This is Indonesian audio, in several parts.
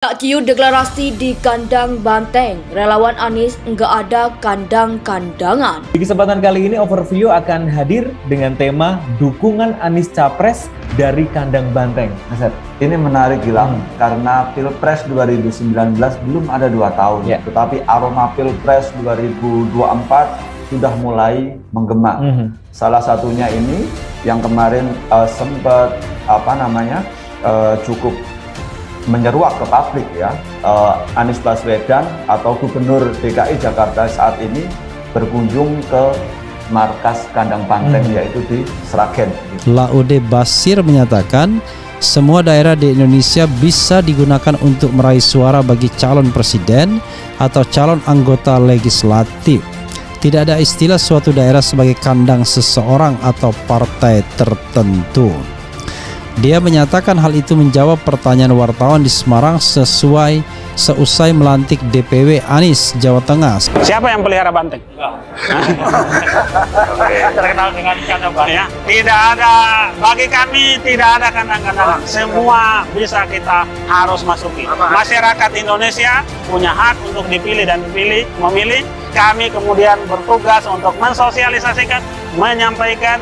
Tak ciut deklarasi di kandang Banteng, relawan Anies nggak ada kandang-kandangan. Di kesempatan kali ini Overview akan hadir dengan tema dukungan Anies Capres dari kandang Banteng. Asep. Ini menarik Gilang, karena Pilpres 2019 belum ada 2 tahun, tetapi aroma Pilpres 2024 sudah mulai menggema. Salah satunya ini yang kemarin sempat cukup menyeruak ke publik ya, Anies Baswedan atau Gubernur DKI Jakarta saat ini berkunjung ke markas kandang Banteng yaitu di Sragen. Laude Bashir menyatakan semua daerah di Indonesia bisa digunakan untuk meraih suara bagi calon presiden atau calon anggota legislatif. Tidak ada istilah suatu daerah sebagai kandang seseorang atau partai tertentu. Dia menyatakan hal itu menjawab pertanyaan wartawan di Semarang seusai melantik DPW Anies Jawa Tengah. Siapa yang pelihara banteng? Terkenal dengan ikan apa? Ya, tidak ada, bagi kami tidak ada kandang-kandangan. Semua bisa kita harus masuki. Masyarakat Indonesia punya hak untuk dipilih dan memilih. Kami kemudian bertugas untuk mensosialisasikan, menyampaikan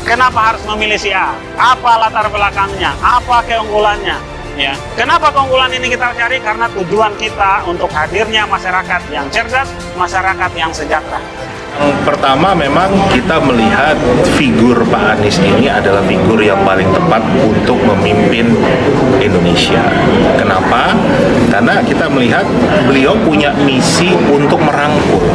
kenapa harus memilih si A, apa latar belakangnya, apa keunggulannya. Ya, kenapa keunggulan ini kita cari? Karena tujuan kita untuk hadirnya masyarakat yang cerdas, masyarakat yang sejahtera. Pertama, memang kita melihat figur Pak Anies ini adalah figur yang paling tepat untuk memimpin Indonesia. Kenapa? Karena kita melihat beliau punya misi untuk merangkul,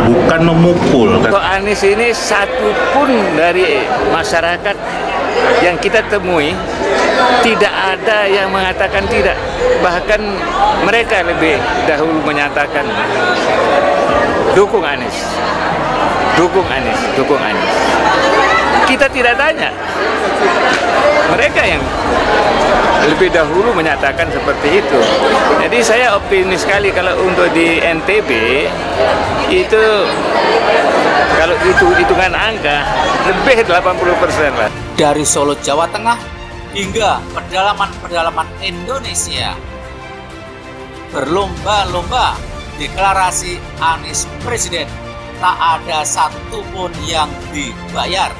bukan memukul. Pak Anies ini satu pun dari masyarakat yang kita temui tidak ada yang mengatakan tidak. Bahkan mereka lebih dahulu menyatakan dukung Anies, dukung Anies, dukung Anies. Kita tidak tanya. Mereka yang lebih dahulu menyatakan seperti itu. Jadi saya optimis sekali kalau untuk di NTB itu, kalau itu hitungan angka lebih 80% lah. Dari Solo, Jawa Tengah hingga pedalaman-pedalaman Indonesia, berlomba-lomba deklarasi Anies Presiden, tak ada satupun yang dibayar.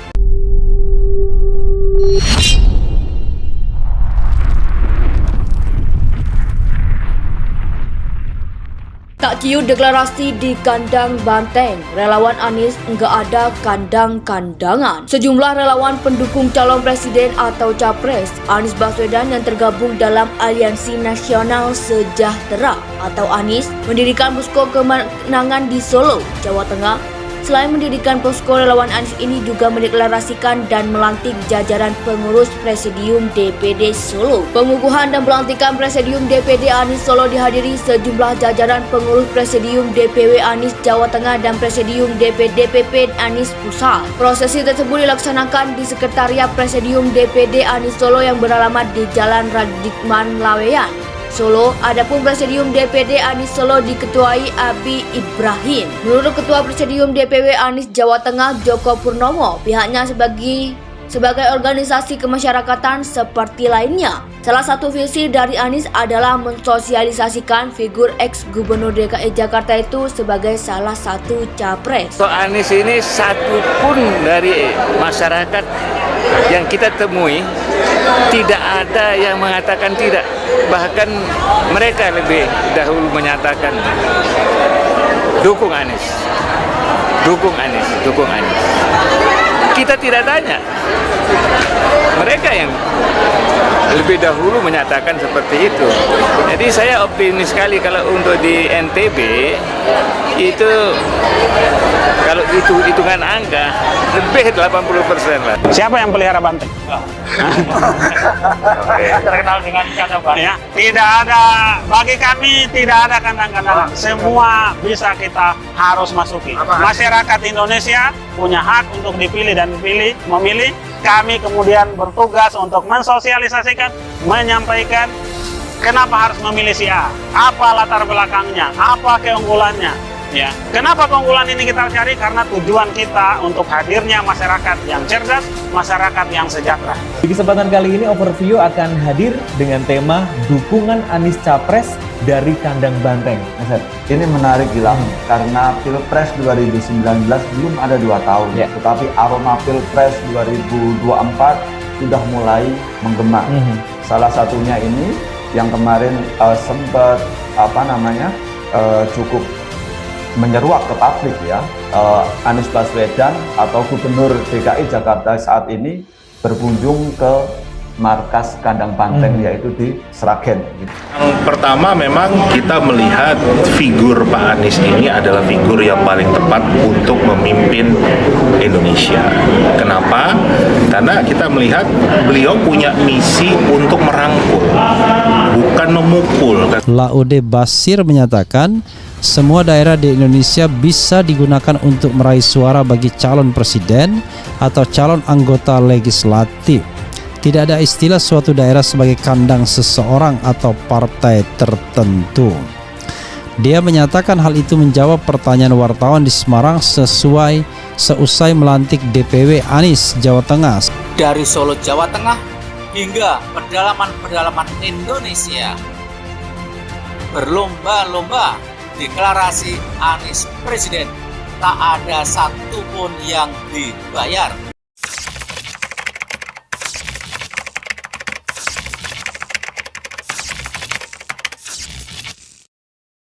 Tak ciut deklarasi di kandang Banteng, relawan Anies nggak ada kandang-kandangan. Sejumlah relawan pendukung calon presiden atau capres Anies Baswedan yang tergabung dalam Aliansi Nasional Sejahtera atau Anies mendirikan posko kemenangan di Solo, Jawa Tengah. Selain mendirikan posko, relawan Anies ini juga mendeklarasikan dan melantik jajaran pengurus Presidium DPD Solo. Pengukuhan dan pelantikan Presidium DPD Anies Solo dihadiri sejumlah jajaran pengurus Presidium DPW Anies Jawa Tengah dan Presidium DPP Anies Pusat. Prosesi tersebut dilaksanakan di Sekretariat Presidium DPD Anies Solo yang beralamat di Jalan Radikman Laweyan, Solo. Adapun Presidium DPD Anies Solo diketuai Abi Ibrahim. Menurut Ketua Presidium DPW Anies Jawa Tengah Joko Purnomo, pihaknya sebagai organisasi kemasyarakatan seperti lainnya. Salah satu visi dari Anies adalah mensosialisasikan figur ex-Gubernur DKI Jakarta itu sebagai salah satu capres. Pak Anies ini satu pun dari masyarakat yang kita temui tidak ada yang mengatakan tidak. Bahkan mereka lebih dahulu menyatakan dukung Anies, dukung Anies, dukung Anies. Kita tidak tanya. Mereka yang lebih dahulu menyatakan seperti itu. Jadi saya optimis sekali kalau untuk di NTB itu, kalau itu hitungan angka lebih 80% lah. Siapa yang pelihara banteng? Terkenal dengan ikan apa? Ya, tidak ada, bagi kami tidak ada kandang-kandangan. Semua bisa kita harus masuki. Masyarakat Indonesia punya hak untuk dipilih dan memilih. Kami kemudian bertugas untuk mensosialisasikan, menyampaikan kenapa harus memilih si A, apa latar belakangnya, apa keunggulannya. Ya, kenapa keunggulan ini kita cari? Karena tujuan kita untuk hadirnya masyarakat yang cerdas, masyarakat yang sejahtera. Di kesempatan kali ini Overview akan hadir dengan tema dukungan Anies Capres dari kandang banteng. Ini menarik Gilang, karena Pilpres 2019 belum ada 2 tahun, tetapi aroma Pilpres 2024 sudah mulai menggema. Salah satunya ini yang kemarin sempat cukup menyeruak ke publik ya, Anies Baswedan atau Gubernur DKI Jakarta saat ini berkunjung ke markas kandang banteng yaitu di Sragen. Yang pertama memang kita melihat figur Pak Anies ini adalah figur yang paling tepat untuk memimpin Indonesia. Kenapa? Karena kita melihat beliau punya misi untuk merangkul, bukan memukul. Laude Basir menyatakan semua daerah di Indonesia bisa digunakan untuk meraih suara bagi calon presiden atau calon anggota legislatif. Tidak ada istilah suatu daerah sebagai kandang seseorang atau partai tertentu. Dia menyatakan hal itu menjawab pertanyaan wartawan di Semarang seusai melantik DPW Anies Jawa Tengah. Dari Solo, Jawa Tengah, hingga pedalaman-pedalaman Indonesia, berlomba-lomba deklarasi Anies Presiden. Tak ada satupun yang dibayar.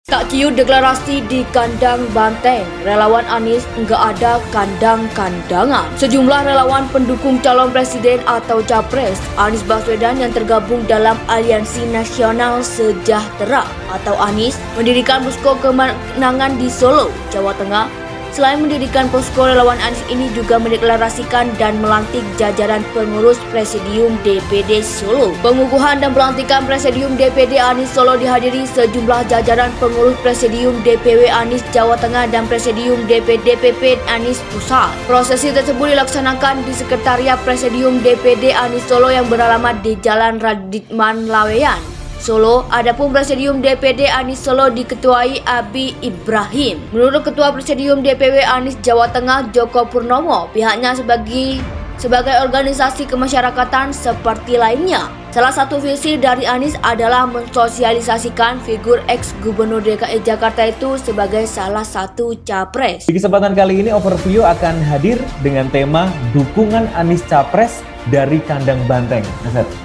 Tak ciut deklarasi di kandang banteng, relawan Anies nggak ada kandang-kandangan. Sejumlah relawan pendukung calon presiden atau capres Anies Baswedan yang tergabung dalam Aliansi Nasional Sejahtera atau ANIS mendirikan posko kemenangan di Solo, Jawa Tengah. Selain mendirikan posko, relawan Anies ini juga mendeklarasikan dan melantik jajaran pengurus Presidium DPD Solo. Pengukuhan dan pelantikan Presidium DPD Anies Solo dihadiri sejumlah jajaran pengurus Presidium DPW Anies Jawa Tengah dan Presidium DPP Anies Pusat. Prosesi tersebut dilaksanakan di Sekretariat Presidium DPD Anies Solo yang beralamat di Jalan Raditman Laweyan, Solo. Adapun Presidium DPD Anies Solo diketuai Abi Ibrahim. Menurut Ketua Presidium DPW Anies Jawa Tengah Joko Purnomo, pihaknya sebagai organisasi kemasyarakatan seperti lainnya. Salah satu visi dari Anies adalah mensosialisasikan figur ex-Gubernur DKI Jakarta itu sebagai salah satu capres. Di kesempatan kali ini Overview akan hadir dengan tema dukungan Anies Capres dari kandang banteng.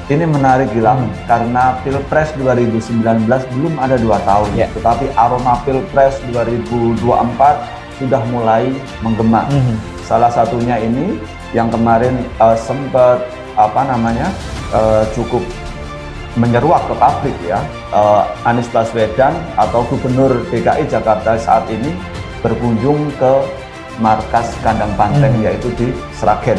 Ini menarik Gilang, karena Pilpres 2019 belum ada 2 tahun, tetapi aroma Pilpres 2024 sudah mulai menggema. Salah satunya ini yang kemarin sempat cukup menyeruak ke publik ya, Anies Baswedan atau Gubernur DKI Jakarta saat ini berkunjung ke markas kandang banteng yaitu di Sragen.